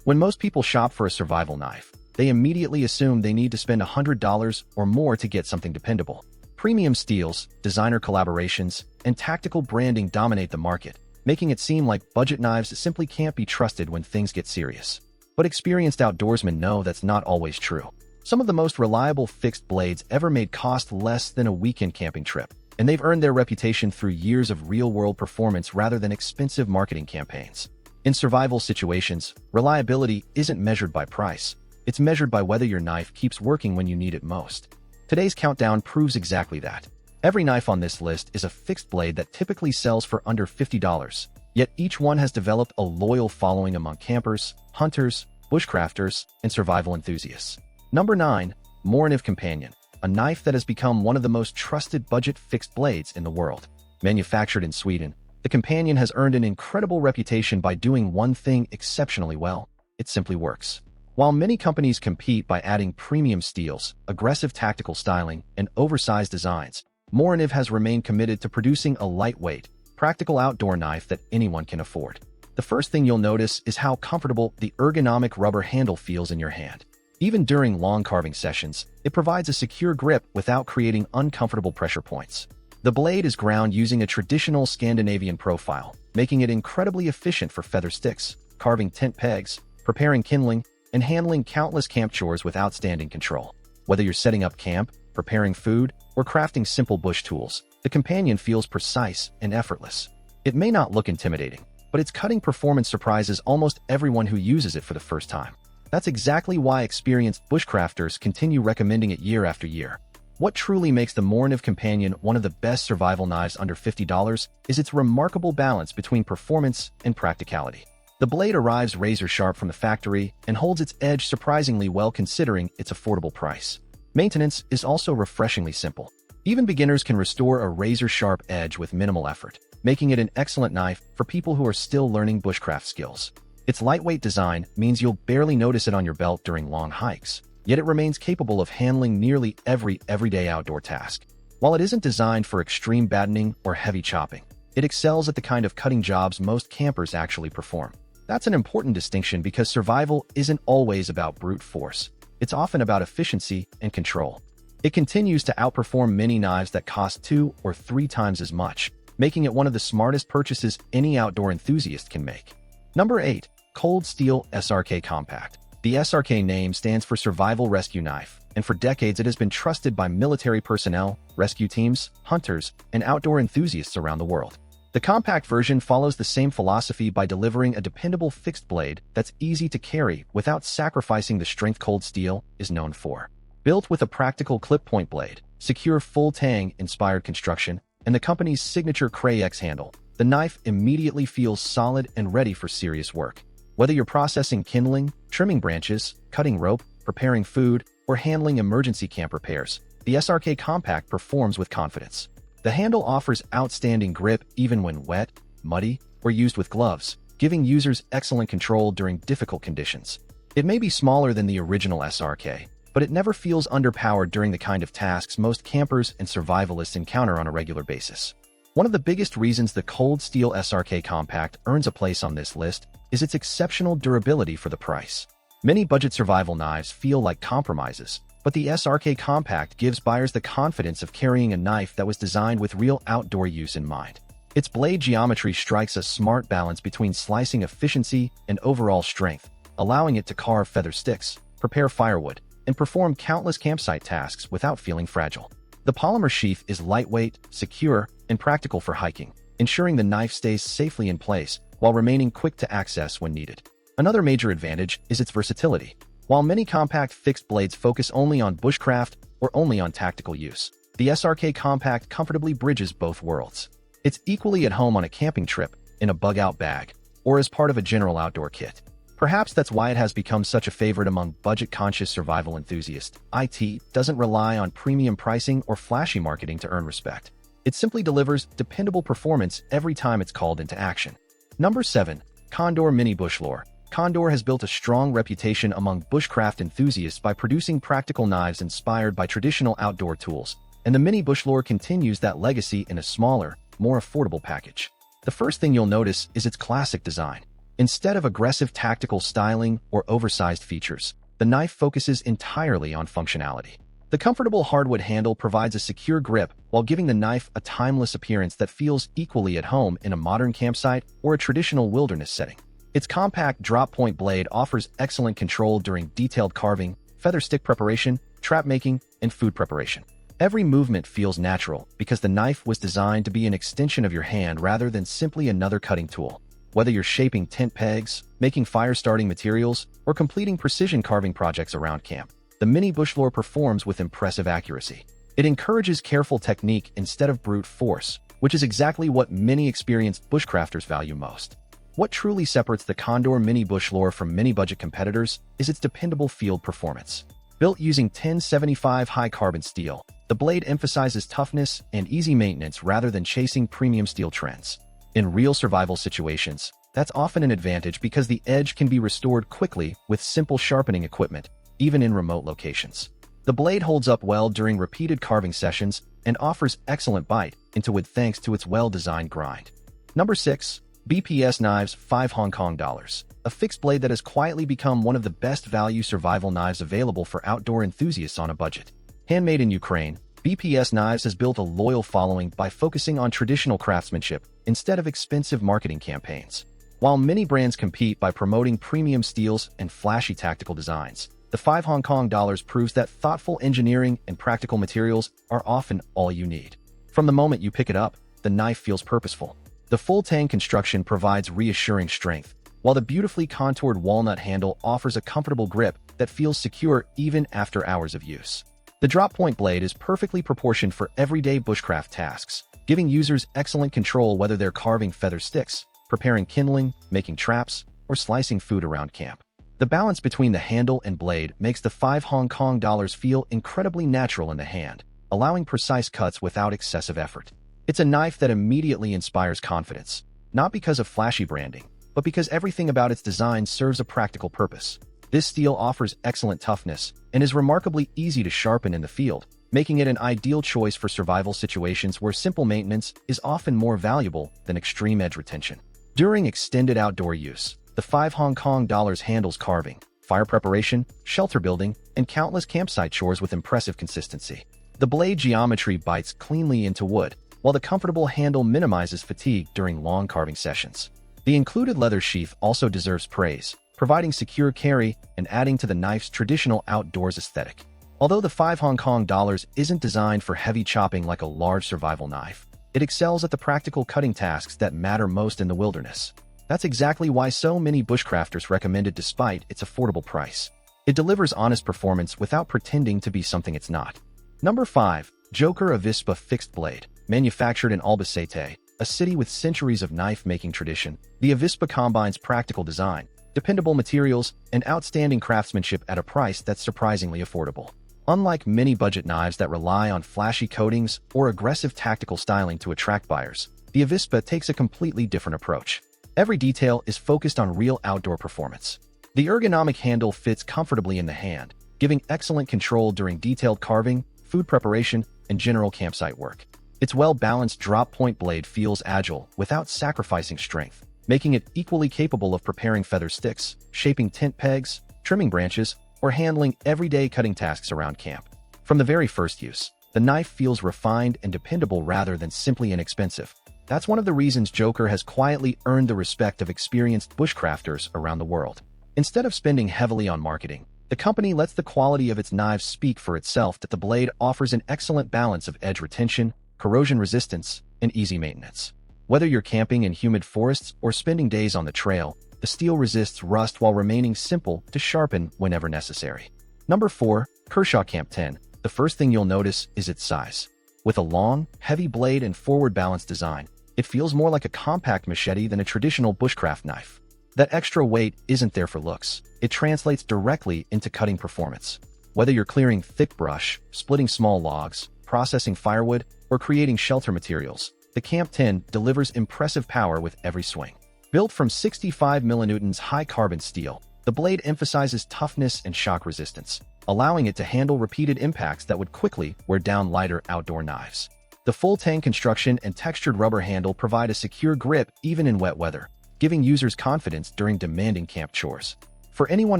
When most people shop for a survival knife, they immediately assume they need to spend $100 or more to get something dependable. Premium steels, designer collaborations, and tactical branding dominate the market, making it seem like budget knives simply can't be trusted when things get serious. But experienced outdoorsmen know that's not always true. Some of the most reliable fixed blades ever made cost less than a weekend camping trip, and they've earned their reputation through years of real-world performance rather than expensive marketing campaigns. In survival situations, reliability isn't measured by price. It's measured by whether your knife keeps working when you need it most. Today's countdown proves exactly that. Every knife on this list is a fixed blade that typically sells for under $50, yet each one has developed a loyal following among campers, hunters, bushcrafters, and survival enthusiasts. Number 9. Morakniv Companion, a knife that has become one of the most trusted budget fixed blades in the world. Manufactured in Sweden, the Companion has earned an incredible reputation by doing one thing exceptionally well: it simply works. While many companies compete by adding premium steels, aggressive tactical styling, and oversized designs, Morakniv has remained committed to producing a lightweight, practical outdoor knife that anyone can afford. The first thing you'll notice is how comfortable the ergonomic rubber handle feels in your hand. Even during long carving sessions, it provides a secure grip without creating uncomfortable pressure points. The blade is ground using a traditional Scandinavian profile, making it incredibly efficient for feather sticks, carving tent pegs, preparing kindling, and handling countless camp chores with outstanding control. Whether you're setting up camp, preparing food, or crafting simple bush tools, the Companion feels precise and effortless. It may not look intimidating, but its cutting performance surprises almost everyone who uses it for the first time. That's exactly why experienced bushcrafters continue recommending it year after year. What truly makes the Morakniv Companion one of the best survival knives under $50 is its remarkable balance between performance and practicality. The blade arrives razor-sharp from the factory and holds its edge surprisingly well considering its affordable price. Maintenance is also refreshingly simple. Even beginners can restore a razor-sharp edge with minimal effort, making it an excellent knife for people who are still learning bushcraft skills. Its lightweight design means you'll barely notice it on your belt during long hikes, yet it remains capable of handling nearly every everyday outdoor task. While it isn't designed for extreme battening or heavy chopping, it excels at the kind of cutting jobs most campers actually perform. That's an important distinction because survival isn't always about brute force. It's often about efficiency and control. It continues to outperform many knives that cost 2 or 3 times as much, making it one of the smartest purchases any outdoor enthusiast can make. Number 8. Cold Steel SRK Compact. The SRK name stands for Survival Rescue Knife, and for decades it has been trusted by military personnel, rescue teams, hunters, and outdoor enthusiasts around the world. The compact version follows the same philosophy by delivering a dependable fixed blade that's easy to carry without sacrificing the strength Cold Steel is known for. Built with a practical clip-point blade, secure full-tang-inspired construction, and the company's signature Schrade X handle, the knife immediately feels solid and ready for serious work. Whether you're processing kindling, trimming branches, cutting rope, preparing food, or handling emergency camp repairs, the SRK Compact performs with confidence. The handle offers outstanding grip even when wet, muddy, or used with gloves, giving users excellent control during difficult conditions. It may be smaller than the original SRK, but it never feels underpowered during the kind of tasks most campers and survivalists encounter on a regular basis. One of the biggest reasons the Cold Steel SRK Compact earns a place on this list is its exceptional durability for the price. Many budget survival knives feel like compromises, but the SRK Compact gives buyers the confidence of carrying a knife that was designed with real outdoor use in mind. Its blade geometry strikes a smart balance between slicing efficiency and overall strength, allowing it to carve feather sticks, prepare firewood, and perform countless campsite tasks without feeling fragile. The polymer sheath is lightweight, secure, and practical for hiking, ensuring the knife stays safely in place while remaining quick to access when needed. Another major advantage is its versatility. While many compact fixed blades focus only on bushcraft or only on tactical use, the SRK Compact comfortably bridges both worlds. It's equally at home on a camping trip, in a bug-out bag, or as part of a general outdoor kit. Perhaps that's why it has become such a favorite among budget-conscious survival enthusiasts. It doesn't rely on premium pricing or flashy marketing to earn respect. It simply delivers dependable performance every time it's called into action. Number 7. Condor Mini Bushlore. Condor has built a strong reputation among bushcraft enthusiasts by producing practical knives inspired by traditional outdoor tools, and the Mini Bushlore continues that legacy in a smaller, more affordable package. The first thing you'll notice is its classic design. Instead of aggressive tactical styling or oversized features, the knife focuses entirely on functionality. The comfortable hardwood handle provides a secure grip while giving the knife a timeless appearance that feels equally at home in a modern campsite or a traditional wilderness setting. Its compact drop-point blade offers excellent control during detailed carving, feather stick preparation, trap making, and food preparation. Every movement feels natural because the knife was designed to be an extension of your hand rather than simply another cutting tool. Whether you're shaping tent pegs, making fire-starting materials, or completing precision carving projects around camp, the Mini Bushlore performs with impressive accuracy. It encourages careful technique instead of brute force, which is exactly what many experienced bushcrafters value most. What truly separates the Condor Mini Bushlore from many budget competitors is its dependable field performance. Built using 1075 high-carbon steel, the blade emphasizes toughness and easy maintenance rather than chasing premium steel trends. In real survival situations, that's often an advantage because the edge can be restored quickly with simple sharpening equipment, even in remote locations. The blade holds up well during repeated carving sessions and offers excellent bite into wood thanks to its well-designed grind. Number 6. BPS Knives $5 a fixed blade that has quietly become one of the best value survival knives available for outdoor enthusiasts on a budget. Handmade in Ukraine, BPS Knives has built a loyal following by focusing on traditional craftsmanship instead of expensive marketing campaigns. While many brands compete by promoting premium steels and flashy tactical designs, the $5 proves that thoughtful engineering and practical materials are often all you need. From the moment you pick it up, the knife feels purposeful. The full-tang construction provides reassuring strength, while the beautifully contoured walnut handle offers a comfortable grip that feels secure even after hours of use. The drop-point blade is perfectly proportioned for everyday bushcraft tasks, giving users excellent control whether they're carving feather sticks, preparing kindling, making traps, or slicing food around camp. The balance between the handle and blade makes the $5 feel incredibly natural in the hand, allowing precise cuts without excessive effort. It's a knife that immediately inspires confidence, not because of flashy branding, but because everything about its design serves a practical purpose. This steel offers excellent toughness and is remarkably easy to sharpen in the field, making it an ideal choice for survival situations where simple maintenance is often more valuable than extreme edge retention. During extended outdoor use, the $5 handles carving, fire preparation, shelter building, and countless campsite chores with impressive consistency. The blade geometry bites cleanly into wood, while the comfortable handle minimizes fatigue during long carving sessions. The included leather sheath also deserves praise, providing secure carry and adding to the knife's traditional outdoors aesthetic. Although the $5 isn't designed for heavy chopping like a large survival knife, it excels at the practical cutting tasks that matter most in the wilderness. That's exactly why so many bushcrafters recommend it despite its affordable price. It delivers honest performance without pretending to be something it's not. Number 5. Joker Avispa Fixed Blade. Manufactured in Albacete, a city with centuries of knife-making tradition, the Avispa combines practical design, dependable materials, and outstanding craftsmanship at a price that's surprisingly affordable. Unlike many budget knives that rely on flashy coatings or aggressive tactical styling to attract buyers, the Avispa takes a completely different approach. Every detail is focused on real outdoor performance. The ergonomic handle fits comfortably in the hand, giving excellent control during detailed carving, food preparation, and general campsite work. Its well-balanced drop-point blade feels agile without sacrificing strength, making it equally capable of preparing feather sticks, shaping tent pegs, trimming branches, or handling everyday cutting tasks around camp. From the very first use, the knife feels refined and dependable rather than simply inexpensive. That's one of the reasons Joker has quietly earned the respect of experienced bushcrafters around the world. Instead of spending heavily on marketing, the company lets the quality of its knives speak for itself. That the blade offers an excellent balance of edge retention, corrosion resistance, and easy maintenance. Whether you're camping in humid forests or spending days on the trail, the steel resists rust while remaining simple to sharpen whenever necessary. Number 4. Kershaw Camp 10. The first thing you'll notice is its size. With a long, heavy blade and forward-balanced design, it feels more like a compact machete than a traditional bushcraft knife. That extra weight isn't there for looks. It translates directly into cutting performance. Whether you're clearing thick brush, splitting small logs, processing firewood, or creating shelter materials, the Camp 10 delivers impressive power with every swing. Built from 65 mm high-carbon steel, the blade emphasizes toughness and shock resistance, allowing it to handle repeated impacts that would quickly wear down lighter outdoor knives. The full-tang construction and textured rubber handle provide a secure grip even in wet weather, giving users confidence during demanding camp chores. For anyone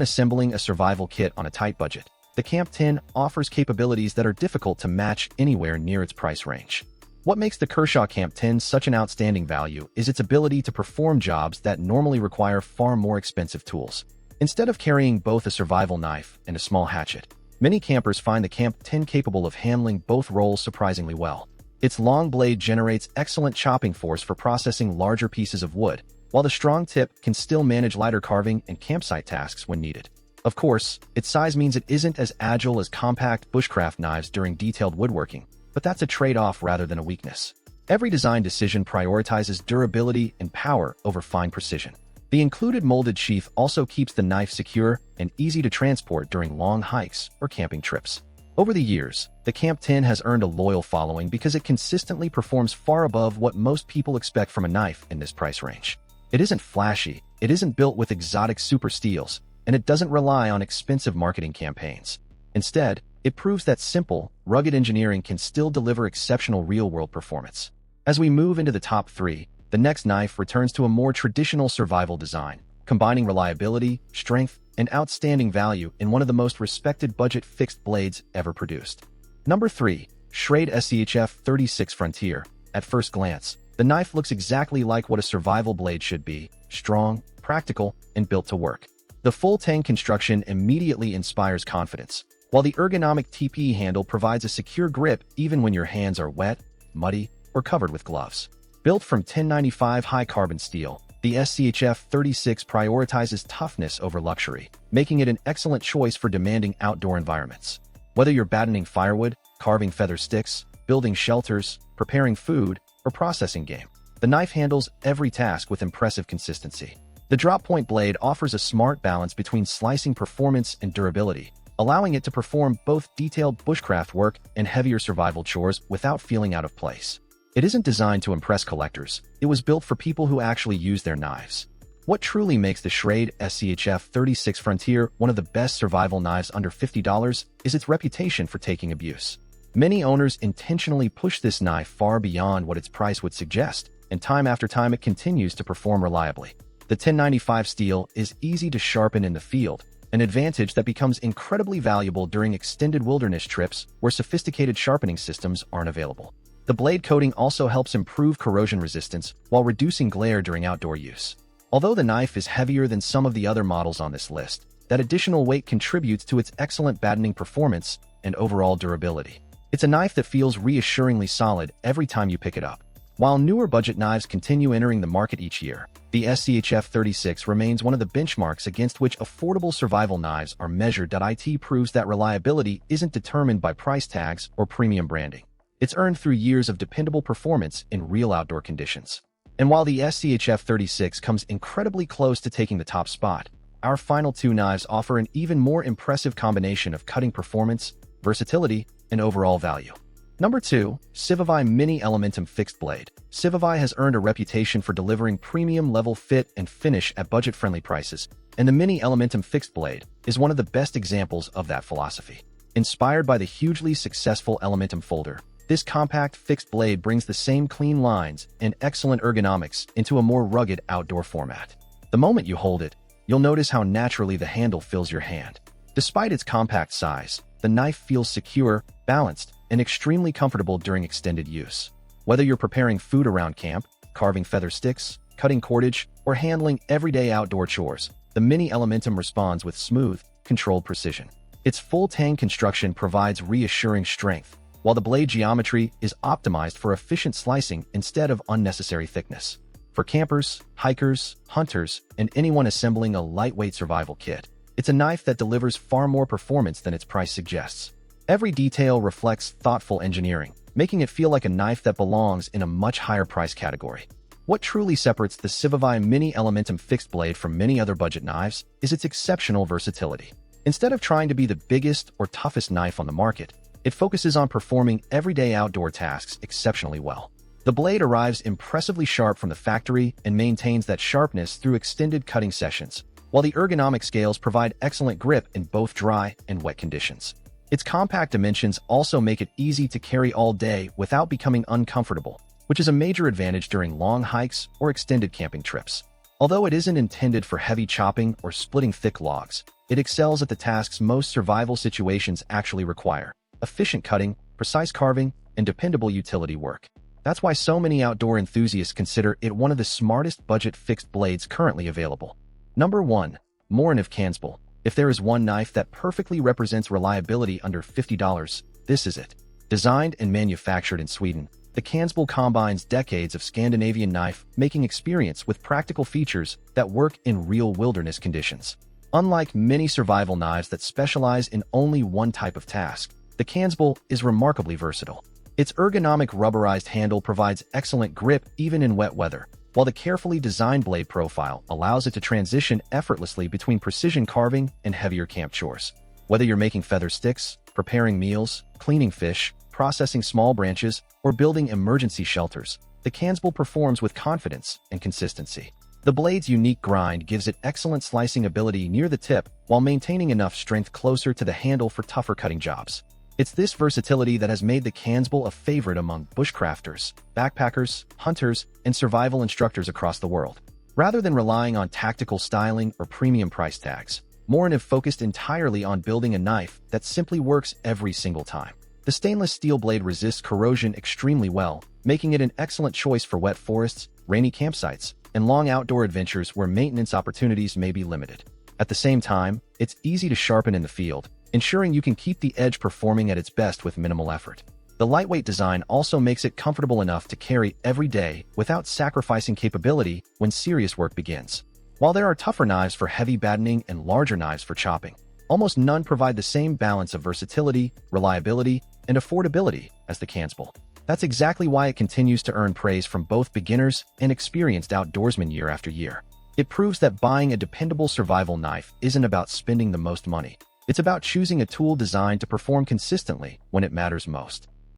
assembling a survival kit on a tight budget, the Camp 10 offers capabilities that are difficult to match anywhere near its price range. What makes the Kershaw Camp 10 such an outstanding value is its ability to perform jobs that normally require far more expensive tools. Instead of carrying both a survival knife and a small hatchet, many campers find the Camp 10 capable of handling both roles surprisingly well. Its long blade generates excellent chopping force for processing larger pieces of wood, while the strong tip can still manage lighter carving and campsite tasks when needed. Of course, its size means it isn't as agile as compact bushcraft knives during detailed woodworking, but that's a trade-off rather than a weakness. Every design decision prioritizes durability and power over fine precision. The included molded sheath also keeps the knife secure and easy to transport during long hikes or camping trips. Over the years, the Camp 10 has earned a loyal following because it consistently performs far above what most people expect from a knife in this price range. It isn't flashy, it isn't built with exotic super steels, and it doesn't rely on expensive marketing campaigns. Instead, it proves that simple, rugged engineering can still deliver exceptional real-world performance. As we move into the top 3, the next knife returns to a more traditional survival design, combining reliability, strength, and outstanding value in one of the most respected budget fixed blades ever produced. Number 3. Schrade SCHF36 Frontier. At first glance, the knife looks exactly like what a survival blade should be: strong, practical, and built to work. The full tang construction immediately inspires confidence, while the ergonomic TP handle provides a secure grip even when your hands are wet, muddy, or covered with gloves. Built from 1095 high-carbon steel, the SCHF36 prioritizes toughness over luxury, making it an excellent choice for demanding outdoor environments. Whether you're battening firewood, carving feather sticks, building shelters, preparing food, or processing game, the knife handles every task with impressive consistency. The drop-point blade offers a smart balance between slicing performance and durability, allowing it to perform both detailed bushcraft work and heavier survival chores without feeling out of place. It isn't designed to impress collectors, it was built for people who actually use their knives. What truly makes the Schrade SCHF36 Frontier one of the best survival knives under $50 is its reputation for taking abuse. Many owners intentionally push this knife far beyond what its price would suggest, and time after time it continues to perform reliably. The 1095 steel is easy to sharpen in the field, an advantage that becomes incredibly valuable during extended wilderness trips where sophisticated sharpening systems aren't available. The blade coating also helps improve corrosion resistance while reducing glare during outdoor use. Although the knife is heavier than some of the other models on this list, that additional weight contributes to its excellent battening performance and overall durability. It's a knife that feels reassuringly solid every time you pick it up. While newer budget knives continue entering the market each year, the SCHF36 remains one of the benchmarks against which affordable survival knives are measured. It proves that reliability isn't determined by price tags or premium branding. It's earned through years of dependable performance in real outdoor conditions. And while the SCHF36 comes incredibly close to taking the top spot, our final 2 knives offer an even more impressive combination of cutting performance, versatility, and overall value. Number 2. Civivi Mini Elementum Fixed Blade. Civivi has earned a reputation for delivering premium-level fit and finish at budget-friendly prices, and the Mini Elementum Fixed Blade is one of the best examples of that philosophy. Inspired by the hugely successful Elementum folder, this compact fixed blade brings the same clean lines and excellent ergonomics into a more rugged outdoor format. The moment you hold it, you'll notice how naturally the handle fills your hand. Despite its compact size, the knife feels secure, balanced, and extremely comfortable during extended use. Whether you're preparing food around camp, carving feather sticks, cutting cordage, or handling everyday outdoor chores, the Mini Elementum responds with smooth, controlled precision. Its full tang construction provides reassuring strength, while the blade geometry is optimized for efficient slicing instead of unnecessary thickness. For campers, hikers, hunters, and anyone assembling a lightweight survival kit, it's a knife that delivers far more performance than its price suggests. Every detail reflects thoughtful engineering, making it feel like a knife that belongs in a much higher price category. What truly separates the Civivi Mini Elementum Fixed Blade from many other budget knives is its exceptional versatility. Instead of trying to be the biggest or toughest knife on the market, it focuses on performing everyday outdoor tasks exceptionally well. The blade arrives impressively sharp from the factory and maintains that sharpness through extended cutting sessions, while the ergonomic scales provide excellent grip in both dry and wet conditions. Its compact dimensions also make it easy to carry all day without becoming uncomfortable, which is a major advantage during long hikes or extended camping trips. Although it isn't intended for heavy chopping or splitting thick logs, it excels at the tasks most survival situations actually require: efficient cutting, precise carving, and dependable utility work. That's why so many outdoor enthusiasts consider it one of the smartest budget fixed blades currently available. Number 1. Morakniv Kansbol. If there is one knife that perfectly represents reliability under $50, this is it. Designed and manufactured in Sweden, the Kansbol combines decades of Scandinavian knife-making experience with practical features that work in real wilderness conditions. Unlike many survival knives that specialize in only one type of task, the Kansbol is remarkably versatile. Its ergonomic rubberized handle provides excellent grip even in wet weather, while the carefully designed blade profile allows it to transition effortlessly between precision carving and heavier camp chores. Whether you're making feather sticks, preparing meals, cleaning fish, processing small branches, or building emergency shelters, the Kansbol performs with confidence and consistency. The blade's unique grind gives it excellent slicing ability near the tip while maintaining enough strength closer to the handle for tougher cutting jobs. It's this versatility that has made the Kansbol a favorite among bushcrafters, backpackers, hunters, and survival instructors across the world. Rather than relying on tactical styling or premium price tags, Morakniv focused entirely on building a knife that simply works every single time. The stainless steel blade resists corrosion extremely well, making it an excellent choice for wet forests, rainy campsites, and long outdoor adventures where maintenance opportunities may be limited. At the same time, it's easy to sharpen in the field, ensuring you can keep the edge performing at its best with minimal effort. The lightweight design also makes it comfortable enough to carry every day without sacrificing capability when serious work begins. While there are tougher knives for heavy battening and larger knives for chopping, almost none provide the same balance of versatility, reliability, and affordability as the Kansbol. That's exactly why it continues to earn praise from both beginners and experienced outdoorsmen year after year. It proves that buying a dependable survival knife isn't about spending the most money. It's about choosing a tool designed to perform consistently when it matters most.